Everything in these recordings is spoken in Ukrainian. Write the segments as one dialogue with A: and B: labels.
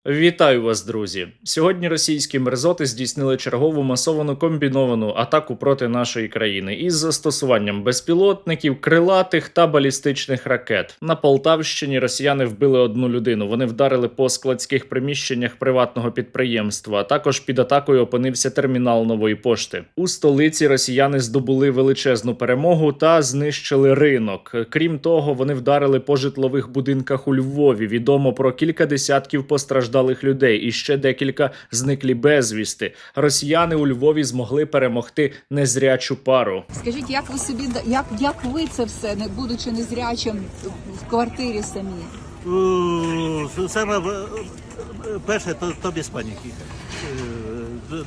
A: Вітаю вас, друзі! Сьогодні російські мерзоти здійснили чергову масовану комбіновану атаку проти нашої країни із застосуванням безпілотників, крилатих та балістичних ракет. На Полтавщині росіяни вбили одну людину. Вони вдарили по складських приміщеннях приватного підприємства. Також під атакою опинився термінал Нової пошти. У столиці росіяни здобули величезну перемогу та знищили ринок. Крім того, вони вдарили по житлових будинках у Львові. Відомо про кілька десятків постраждалих людей і ще декілька зниклі безвісти. Росіяни у Львові змогли перемогти незрячу пару.
B: Скажіть, як ви собі як ви це все, не будучи незрячим в квартирі самі?
C: Саме перше, то без паніки.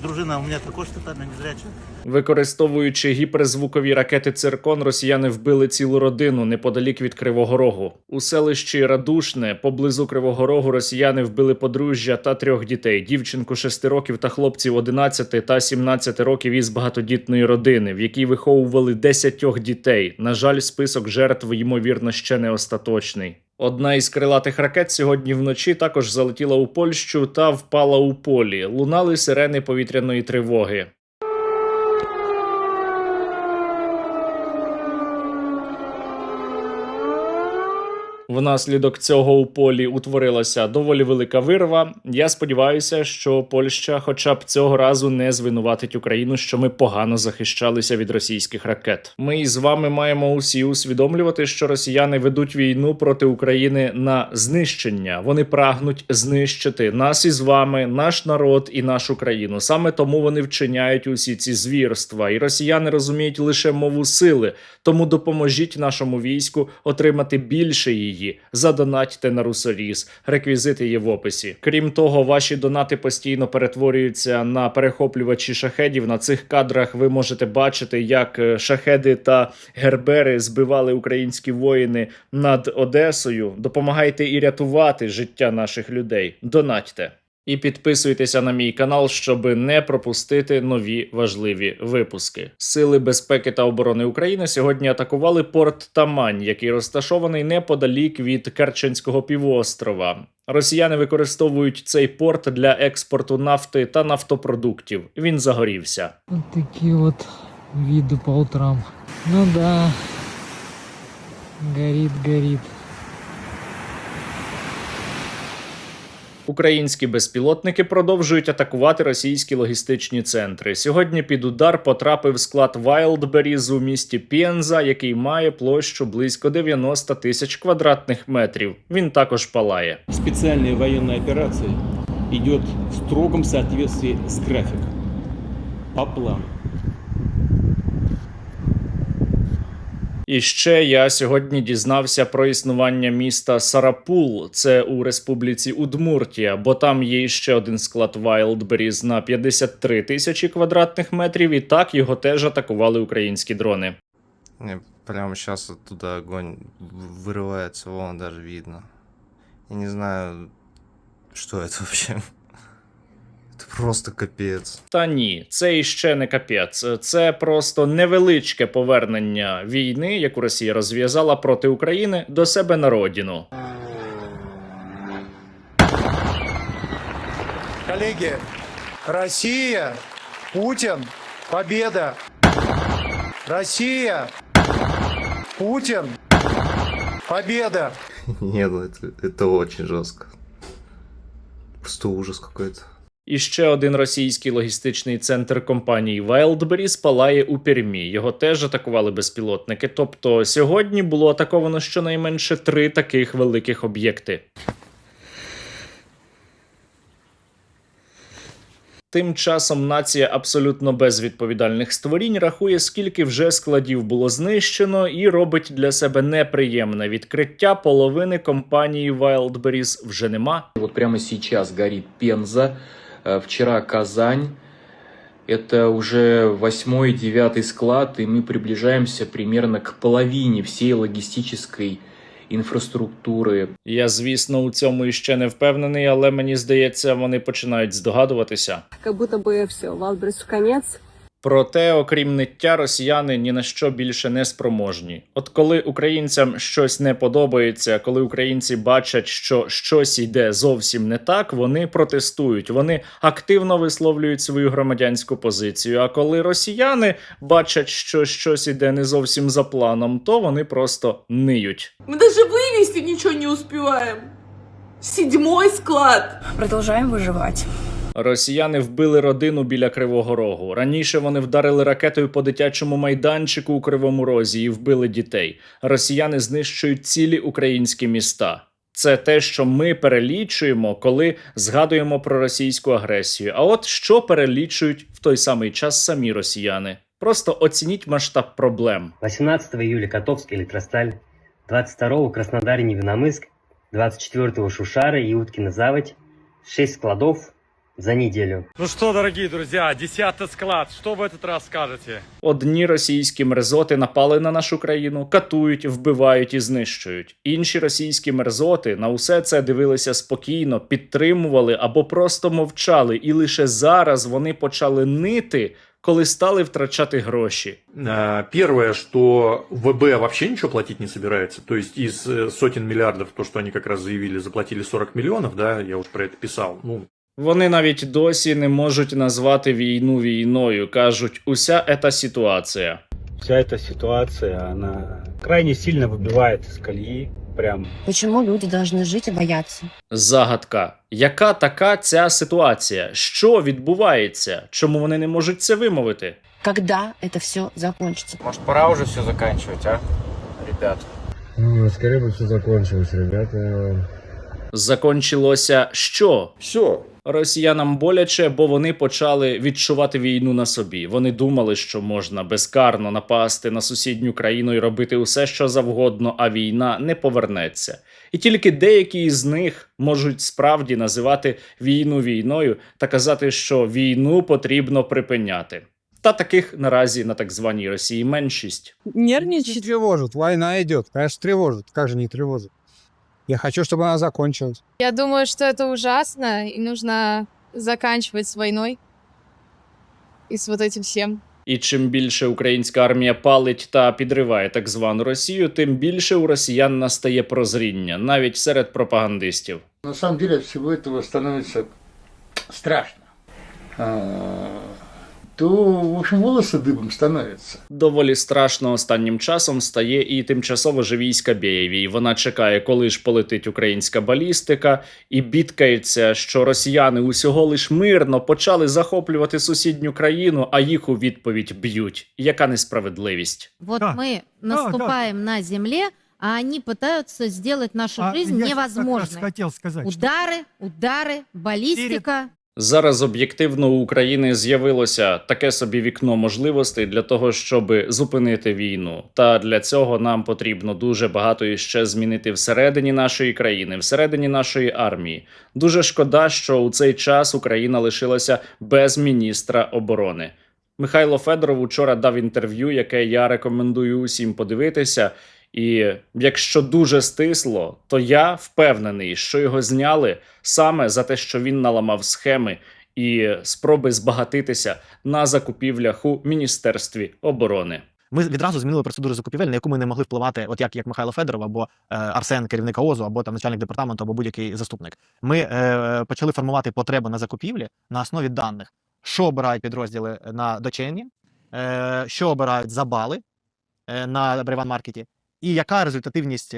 C: Дружина у мене також тотально незряча.
A: Використовуючи гіперзвукові ракети «Циркон», росіяни вбили цілу родину неподалік від Кривого Рогу. У селищі Радушне, поблизу Кривого Рогу, росіяни вбили подружжя та 3 дітей. Дівчинку 6 років та хлопців 11 та 17 років із багатодітної родини, в якій виховували 10 дітей. На жаль, список жертв, ймовірно, ще не остаточний. Одна із крилатих ракет сьогодні вночі також залетіла у Польщу та впала у полі. Лунали сирени повітряної тривоги. Внаслідок цього у полі утворилася доволі велика вирва. Я сподіваюся, що Польща хоча б цього разу не звинуватить Україну, що ми погано захищалися від російських ракет. Ми із вами маємо усі усвідомлювати, що росіяни ведуть війну проти України на знищення. Вони прагнуть знищити нас із вами, наш народ і нашу країну. Саме тому вони вчиняють усі ці звірства. І росіяни розуміють лише мову сили. Тому допоможіть нашому війську отримати більше її. Задонатьте на Русоріз. Реквізити є в описі. Крім того, ваші донати постійно перетворюються на перехоплювачі шахедів. На цих кадрах ви можете бачити, як шахеди та гербери збивали українські воїни над Одесою. Допомагайте і рятувати життя наших людей. Донатьте. І підписуйтеся на мій канал, щоб не пропустити нові важливі випуски. Сили безпеки та оборони України сьогодні атакували порт Тамань, який розташований неподалік від Керченського півострова. Росіяни використовують цей порт для експорту нафти та нафтопродуктів. Він загорівся.
D: Вот такие вот виды по утрам. Ну да, горит.
A: Українські безпілотники продовжують атакувати російські логістичні центри. Сьогодні під удар потрапив склад Wildberries у місті Пенза, який має площу близько 90 тисяч квадратних метрів. Він також палає.
E: Специальная военная операция идет в строгом соответствии с графиком, по плану.
A: І ще я сьогодні дізнався про існування міста Сарапул, це у республіці Удмуртія, бо там є ще один склад Wildberries на 53 тисячі квадратних метрів, і так його теж атакували українські дрони.
F: Прямо сейчас оттуда огонь вырывается, вон даже видно. Я не знаю, что это вообще. Це просто капець.
A: Та ні, це іще не капець. Це просто невеличке повернення війни, яку Росія розв'язала проти України, до себе на родину.
G: Коллеги, Россия, Путин, победа! Россия, Путин, победа!
F: Нет, это очень жестко. Просто ужас какой-то.
A: І ще один російський логістичний центр компанії Wildberries палає у Пермі. Його теж атакували безпілотники. Тобто сьогодні було атаковано щонайменше 3 таких великих об'єкти. Тим часом нація абсолютно безвідповідальних створінь рахує, скільки вже складів було знищено, і робить для себе неприємне відкриття: половини компанії Wildberries вже нема.
H: Вот прямо сейчас горит Пенза, вчера Казань. Это уже 8-9 склад, и мы приближаемся примерно к половине всей логистической інфраструктури.
A: Я, звісно, у цьому іще не впевнений, але мені здається, вони починають здогадуватися.
I: Как будто бы все, Wildberries в конец.
A: Проте, окрім ниття, росіяни ні на що більше не спроможні. От коли українцям щось не подобається, коли українці бачать, що щось йде зовсім не так, вони протестують, вони активно висловлюють свою громадянську позицію. А коли росіяни бачать, що щось йде не зовсім за планом, то вони просто ниють.
I: Мы даже вывести ничего не успеваем. 7-й склад.
J: Продолжаем выживать.
A: Росіяни вбили родину біля Кривого Рогу. Раніше вони вдарили ракетою по дитячому майданчику у Кривому Розі і вбили дітей. Росіяни знищують цілі українські міста. Це те, що ми перелічуємо, коли згадуємо про російську агресію. А от що перелічують в той самий час самі росіяни? Просто оцініть масштаб проблем.
K: 18 июля Котовск, Электросталь, 22 Краснодар, Невиномыск, 24 Шушара и Уткина Заводь, 6 складов за неделю.
L: Ну что, дорогие друзья, 10-й склад, что в этот раз скажете?
A: Одні російські мерзоти напали на нашу країну, катують, вбивають і знищують. Інші російські мерзоти на усе це дивилися спокійно, підтримували або просто мовчали. І лише зараз вони почали нити, коли стали втрачати гроші.
M: Первое, что ВБ вообще ничего платить не собирается. То есть из сотен миллиардов, то, что они как раз заявили, заплатили 40 миллионов, да, я уж про это писал.
A: Вони навіть досі не можуть назвати війну війною. Кажуть, уся ета ситуація.
N: Вся эта ситуация, она крайне сильно выбивает из колеи. Прям.
J: Почему люди должны жить и бояться?
A: Загадка. Яка така ця ситуація? Що відбувається? Чому вони не можуть це вимовити?
J: Когда это все закончится?
O: Может, пора уже все заканчивать, а, ребят?
N: Скорее бы все закончилось, ребята.
A: Закончилося що?
M: Все.
A: Росіянам боляче, бо вони почали відчувати війну на собі. Вони думали, що можна безкарно напасти на сусідню країну і робити усе, що завгодно, а війна не повернеться. І тільки деякі із них можуть справді називати війну війною та казати, що війну потрібно припиняти. Та таких наразі на так званій Росії меншість.
J: Нервничать?
G: Тревожит, война идет, конечно, тревожит, как же не тревожит. Я хочу, чтобы она закончилась.
I: Я думаю, что это ужасно, и нужно заканчивать с войной и с вот этим всем.
A: І чим більше українська армія палить та підриває так звану Росію, тим більше у росіян настає прозріння, навіть серед пропагандистів.
P: На самом деле от всего этого становится страшно. То, в общем, волосы дыбом становятся.
A: Доволі страшно останнім часом стає і тимчасово живійська Бєєвій. Вона чекає, коли ж полетить українська балістика, і бідкається, що росіяни усього лиш мирно почали захоплювати сусідню країну, а їх у відповідь б'ють. Яка несправедливість?
J: Вот мы наступаем на земле, а они пытаются сделать нашу жизнь невозможной.
G: Хотел сказать,
J: Удары, баллистика.
A: Зараз об'єктивно у України з'явилося таке собі вікно можливостей для того, щоб зупинити війну. Та для цього нам потрібно дуже багато іще змінити всередині нашої країни, всередині нашої армії. Дуже шкода, що у цей час Україна лишилася без міністра оборони. Михайло Федоров учора дав інтерв'ю, яке я рекомендую усім подивитися. І якщо дуже стисло, то я впевнений, що його зняли саме за те, що він наламав схеми і спроби збагатитися на закупівлях у Міністерстві оборони.
Q: Ми відразу змінили процедуру закупівель, на яку ми не могли впливати, от як Михайло Федоров, або Арсен, керівник ООЗу, або там начальник департаменту, або будь-який заступник. Ми почали формувати потребу на закупівлі на основі даних, що обирають підрозділи на дочинні, що обирають за бали на Брейван-маркеті, і яка результативність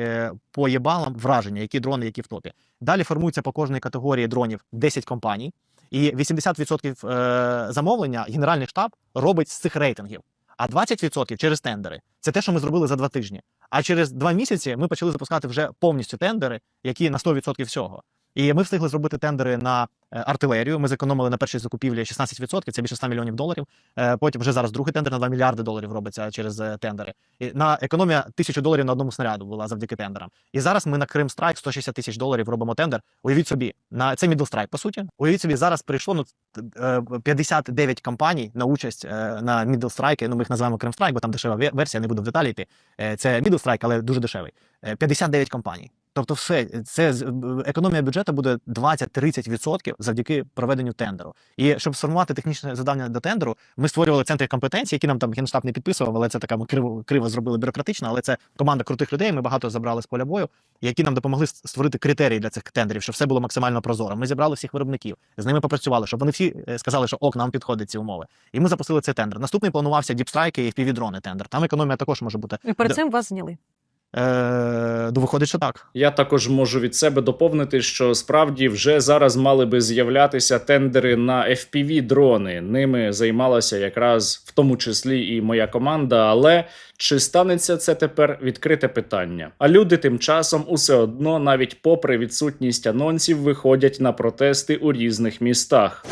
Q: по єбалам враження, які дрони, які в топі. Далі формується по кожній категорії дронів 10 компаній, і 80% замовлення Генеральний штаб робить з цих рейтингів, а 20% через тендери. Це те, що ми зробили за 2 тижні. А через 2 місяці ми почали запускати вже повністю тендери, які на 100% всього. І ми встигли зробити тендери на артилерію. Ми зекономили на першій закупівлі 16%, це більше $100 мільйонів. Потім вже зараз другий тендер на $2 мільярди робиться через тендери. І на економія $1000 на одному снаряду була завдяки тендерам. І зараз ми на Крим Страйк $160 000 робимо тендер. Уявіть собі, на це Middle Strike, по суті. Уявіть собі, зараз прийшло 59 компаній на участь на Middle Strike. Ми їх називаємо Крим Страйк, бо там дешева версія, не буду в деталі йти. Це Middle Strike, але дуже дешевий. 59 компаній. Тобто економія бюджету буде 20-30% завдяки проведенню тендеру. І щоб сформувати технічне завдання до тендеру, ми створювали центри компетенції, які нам там Генштаб не підписував, але це така ми криво зробили бюрократично, але це команда крутих людей, ми багато забрали з поля бою, які нам допомогли створити критерії для цих тендерів, щоб все було максимально прозоро. Ми зібрали всіх виробників, з ними попрацювали, щоб вони всі сказали, що ок, нам підходять ці умови. І ми запустили цей тендер. Наступний планувався діпстрайки і FPV-дрони тендер. Там економія також може бути.
R: І перед цим вас зняли.
Q: Виходить, що так.
A: Я також можу від себе доповнити, що справді вже зараз мали би з'являтися тендери на FPV-дрони. Ними займалася якраз в тому числі і моя команда, але чи станеться це тепер — відкрите питання. А люди тим часом усе одно, навіть попри відсутність анонсів, виходять на протести у різних містах.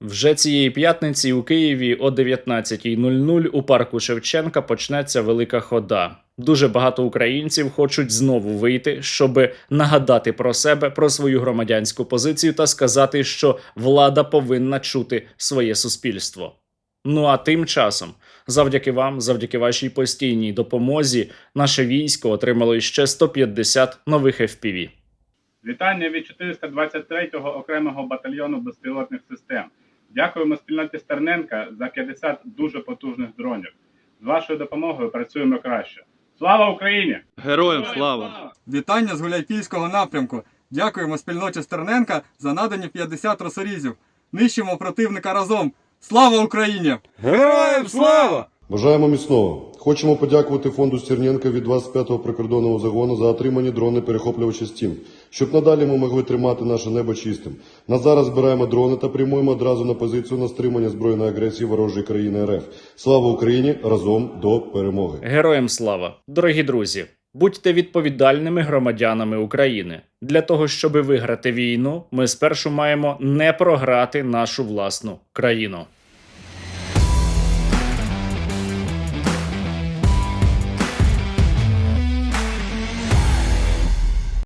A: Вже цієї п'ятниці у Києві о 19:00 у парку Шевченка почнеться велика хода. Дуже багато українців хочуть знову вийти, щоб нагадати про себе, про свою громадянську позицію та сказати, що влада повинна чути своє суспільство. Ну а тим часом, завдяки вам, завдяки вашій постійній допомозі, наше військо отримало іще 150 нових FPV.
S: Вітання від 423-го окремого батальйону безпілотних систем. Дякуємо спільноті Стерненка за 50 дуже потужних дронів. З вашою допомогою працюємо краще. Слава Україні!
T: Героям слава!
U: Вітання з Гуляйпільського напрямку. Дякуємо спільноті Стерненка за надані 50 росорізів. Нищимо противника разом. Слава Україні!
T: Героям слава!
V: Бажаємо міцного. Хочемо подякувати фонду Стерненка від 25-го прикордонного загону за отримані дрони-перехоплювачі «Стім», щоб надалі ми могли тримати наше небо чистим. На зараз збираємо дрони та прямуємо одразу на позицію на стримання збройної агресії ворожої країни РФ. Слава Україні! Разом до перемоги!
A: Героям слава! Дорогі друзі, будьте відповідальними громадянами України. Для того, щоб виграти війну, ми спершу маємо не програти нашу власну країну.